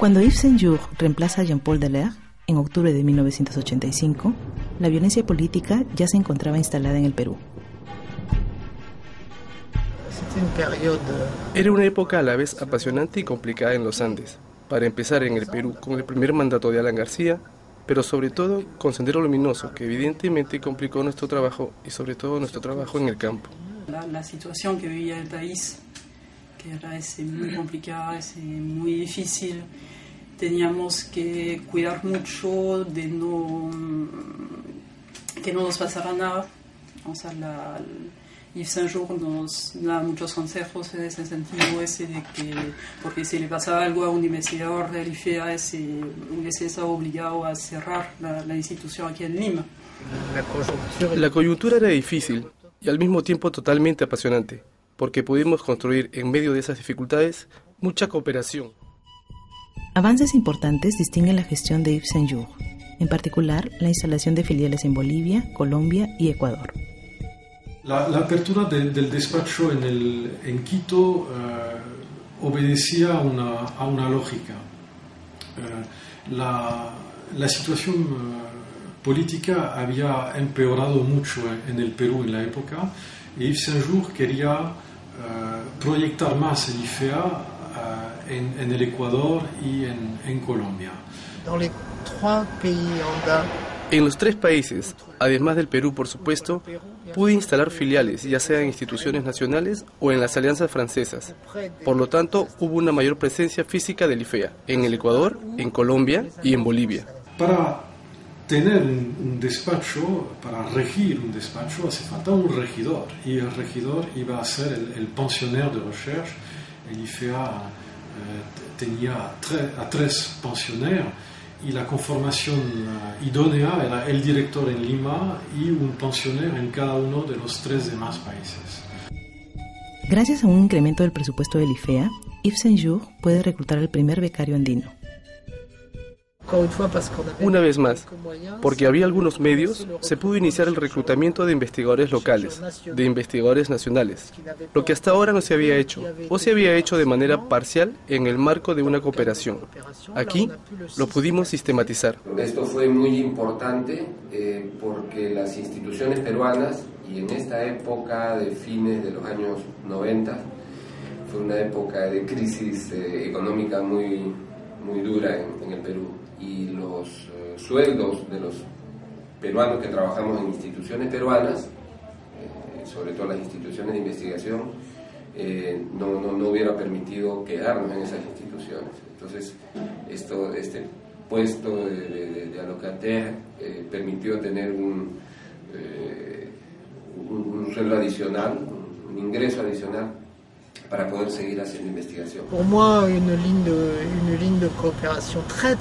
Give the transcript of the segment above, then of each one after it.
Cuando Yves Saint-Just reemplaza a Jean-Paul Dallaire, en octubre de 1985, la violencia política ya se encontraba instalada en el Perú. Era una época a la vez apasionante y complicada en los Andes. Para empezar, en el Perú, con el primer mandato de Alan García, pero sobre todo con Sendero Luminoso, que evidentemente complicó nuestro trabajo y sobre todo nuestro trabajo en el campo. La situación que vivía el país, que era muy complicada, muy difícil, teníamos que cuidar mucho de que no nos pasara nada. O sea, Yves Saint-Just nos da muchos consejos en ese sentido, de que, porque si le pasaba algo a un investigador del IFEA, hubiese estado obligado a cerrar la institución aquí en Lima. La coyuntura era difícil y al mismo tiempo totalmente apasionante, porque pudimos construir en medio de esas dificultades mucha cooperación. Avances importantes distinguen la gestión de Yves Saint-Just, en particular la instalación de filiales en Bolivia, Colombia y Ecuador. La apertura del despacho en Quito obedecía a una lógica. La situación política había empeorado mucho en el Perú en la época y Yves Saint-Just quería proyectar más el IFEA en el Ecuador y en Colombia. En los tres países, además del Perú por supuesto, pude instalar filiales, ya sea en instituciones nacionales o en las alianzas francesas. Por lo tanto, hubo una mayor presencia física del IFEA, en el Ecuador, en Colombia y en Bolivia. Para tener un despacho, para regir un despacho, hace falta un regidor, y el regidor iba a ser el pensionnaire de recherche. El IFEA tenía a tres pensionnaires, y la conformación idónea era el director en Lima y un pensionnaire en cada uno de los tres demás países. Gracias a un incremento del presupuesto del IFEA, Yves Saint-Just puede reclutar al primer becario andino. Una vez más, porque había algunos medios, se pudo iniciar el reclutamiento de investigadores locales, de investigadores nacionales, lo que hasta ahora no se había hecho, o se había hecho de manera parcial en el marco de una cooperación. Aquí lo pudimos sistematizar. Esto fue muy importante porque las instituciones peruanas, y en esta época de fines de los años 90, fue una época de crisis económica muy dura en el Perú. Y los sueldos de los peruanos que trabajamos en instituciones peruanas, sobre todo las instituciones de investigación, no hubiera permitido quedarnos en esas instituciones. Entonces, este puesto de allocataire permitió tener un sueldo adicional, un ingreso adicional, para poder seguir haciendo investigación.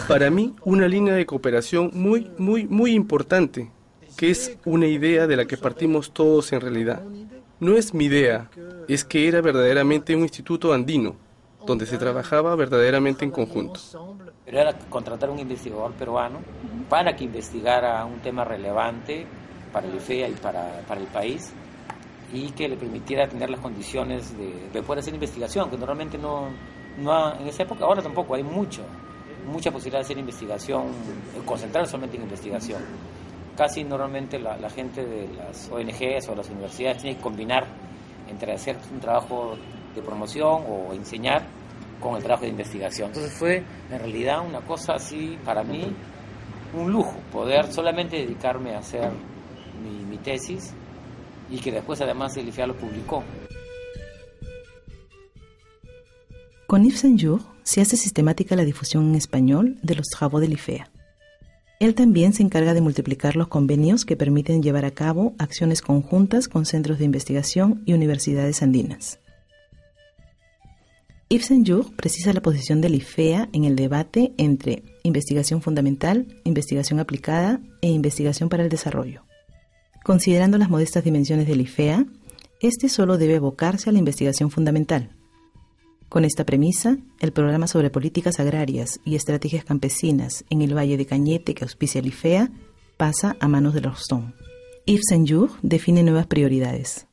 Para mí, una línea de cooperación muy importante, que es una idea de la que partimos todos en realidad. No es mi idea, es que era verdaderamente un instituto andino, donde se trabajaba verdaderamente en conjunto. Pero era contratar un investigador peruano para que investigara un tema relevante para el IFEA y para el país, y que le permitiera tener las condiciones de poder hacer investigación, que normalmente no en esa época, ahora tampoco, hay mucha posibilidad de hacer investigación, concentrar solamente en investigación. Casi normalmente la gente de las ONGs o las universidades tiene que combinar entre hacer un trabajo de promoción o enseñar con el trabajo de investigación. Entonces fue en realidad una cosa así, para mí, un lujo, poder solamente dedicarme a hacer mi tesis, y que después además el IFEA lo publicó. Con Yves Saint-Just se hace sistemática la difusión en español de los travaux del IFEA. Él también se encarga de multiplicar los convenios que permiten llevar a cabo acciones conjuntas con centros de investigación y universidades andinas. Yves Saint-Just precisa la posición del IFEA en el debate entre investigación fundamental, investigación aplicada e investigación para el desarrollo. Considerando las modestas dimensiones del IFEA, este solo debe abocarse a la investigación fundamental. Con esta premisa, el programa sobre políticas agrarias y estrategias campesinas en el Valle de Cañete que auspicia el IFEA pasa a manos de Rostón. Yves Saint-Just define nuevas prioridades.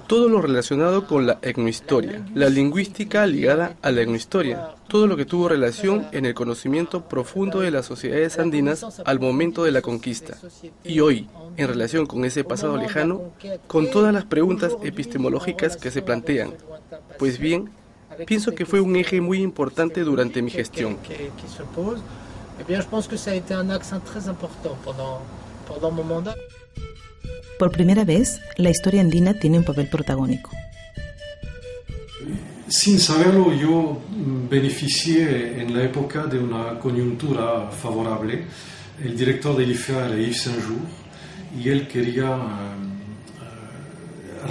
Todo lo relacionado con la etnohistoria, la lingüística ligada a la etnohistoria, todo lo que tuvo relación en el conocimiento profundo de las sociedades andinas al momento de la conquista. Y hoy, en relación con ese pasado lejano, con todas las preguntas epistemológicas que se plantean. Pues bien, pienso que fue un eje muy importante durante mi gestión. Por primera vez, la historia andina tiene un papel protagónico. Sin saberlo, yo beneficié en la época de una coyuntura favorable. El director del IFEA era Yves Saint-Jour y él quería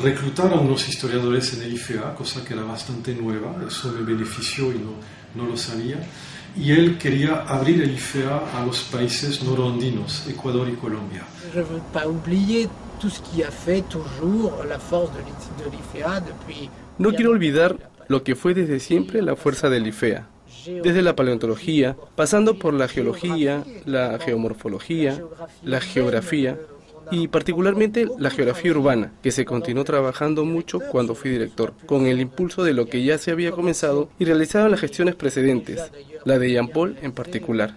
reclutar a unos historiadores en el IFEA, cosa que era bastante nueva, eso me benefició y no lo sabía. Y él quería abrir el IFEA a los países norandinos, Ecuador y Colombia. Je ne veux pas oublier tout ce qui a fait toujours la force de l'IFEA depuis... No quiero olvidar lo que fue desde siempre la fuerza del IFEA, desde la paleontología, pasando por la geología, la geomorfología, la geografía y particularmente la geografía urbana, que se continuó trabajando mucho cuando fui director, con el impulso de lo que ya se había comenzado y realizado en las gestiones precedentes, la de Jean Paul en particular.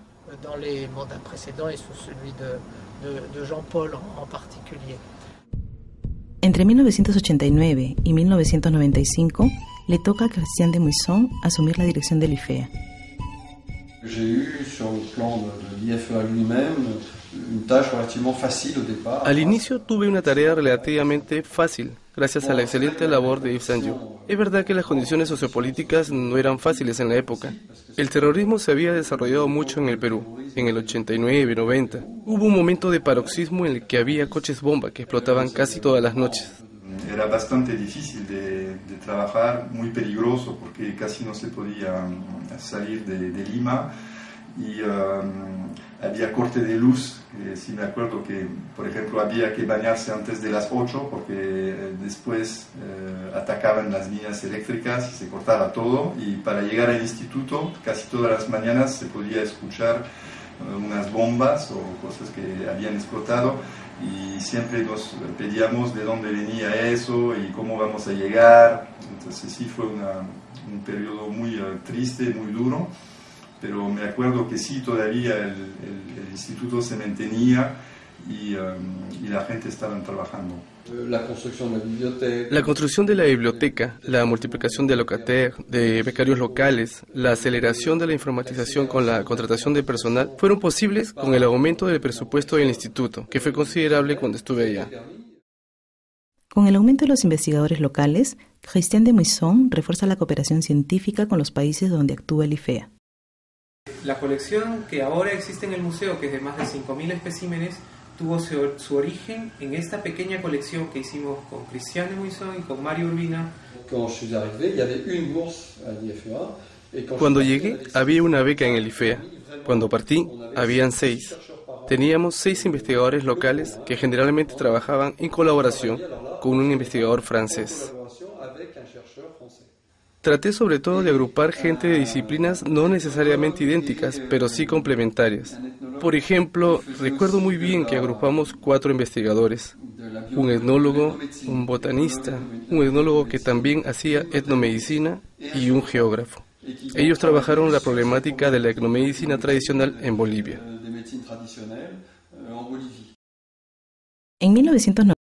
Entre 1989 y 1995 le toca a Christian de Muysson asumir la dirección del IFEA. Al inicio tuve una tarea relativamente fácil, gracias a la excelente labor de Yves Saint-Jour. Es verdad que las condiciones sociopolíticas no eran fáciles en la época. El terrorismo se había desarrollado mucho en el Perú, en el 89 y 90. Hubo un momento de paroxismo en el que había coches bomba que explotaban casi todas las noches. Era bastante difícil de trabajar, muy peligroso porque casi no se podía salir de Lima y había corte de luz. Sí me acuerdo que, por ejemplo, había que bañarse antes de las 8 porque después atacaban las líneas eléctricas y se cortaba todo, y para llegar al instituto casi todas las mañanas se podía escuchar unas bombas o cosas que habían explotado, y siempre nos pedíamos de dónde venía eso y cómo vamos a llegar. Entonces sí fue un periodo muy triste, muy duro, pero me acuerdo que sí, todavía el instituto se mantenía y la gente estaba trabajando. La construcción de la biblioteca, la multiplicación de locataires, de becarios locales, la aceleración de la informatización con la contratación de personal fueron posibles con el aumento del presupuesto del instituto, que fue considerable cuando estuve allá. Con el aumento de los investigadores locales, Christian de Muysson refuerza la cooperación científica con los países donde actúa el IFEA. La colección que ahora existe en el museo, que es de más de 5.000 especímenes, tuvo su origen en esta pequeña colección que hicimos con Christian de Muysson y con Mario Urbina. Cuando llegué, había una beca en el IFEA. Cuando partí, habían 6. Teníamos 6 investigadores locales que generalmente trabajaban en colaboración con un investigador francés. Traté sobre todo de agrupar gente de disciplinas no necesariamente idénticas, pero sí complementarias. Por ejemplo, recuerdo muy bien que agrupamos 4 investigadores, un etnólogo, un botanista, un etnólogo que también hacía etnomedicina y un geógrafo. Ellos trabajaron la problemática de la etnomedicina tradicional en Bolivia. En 1990,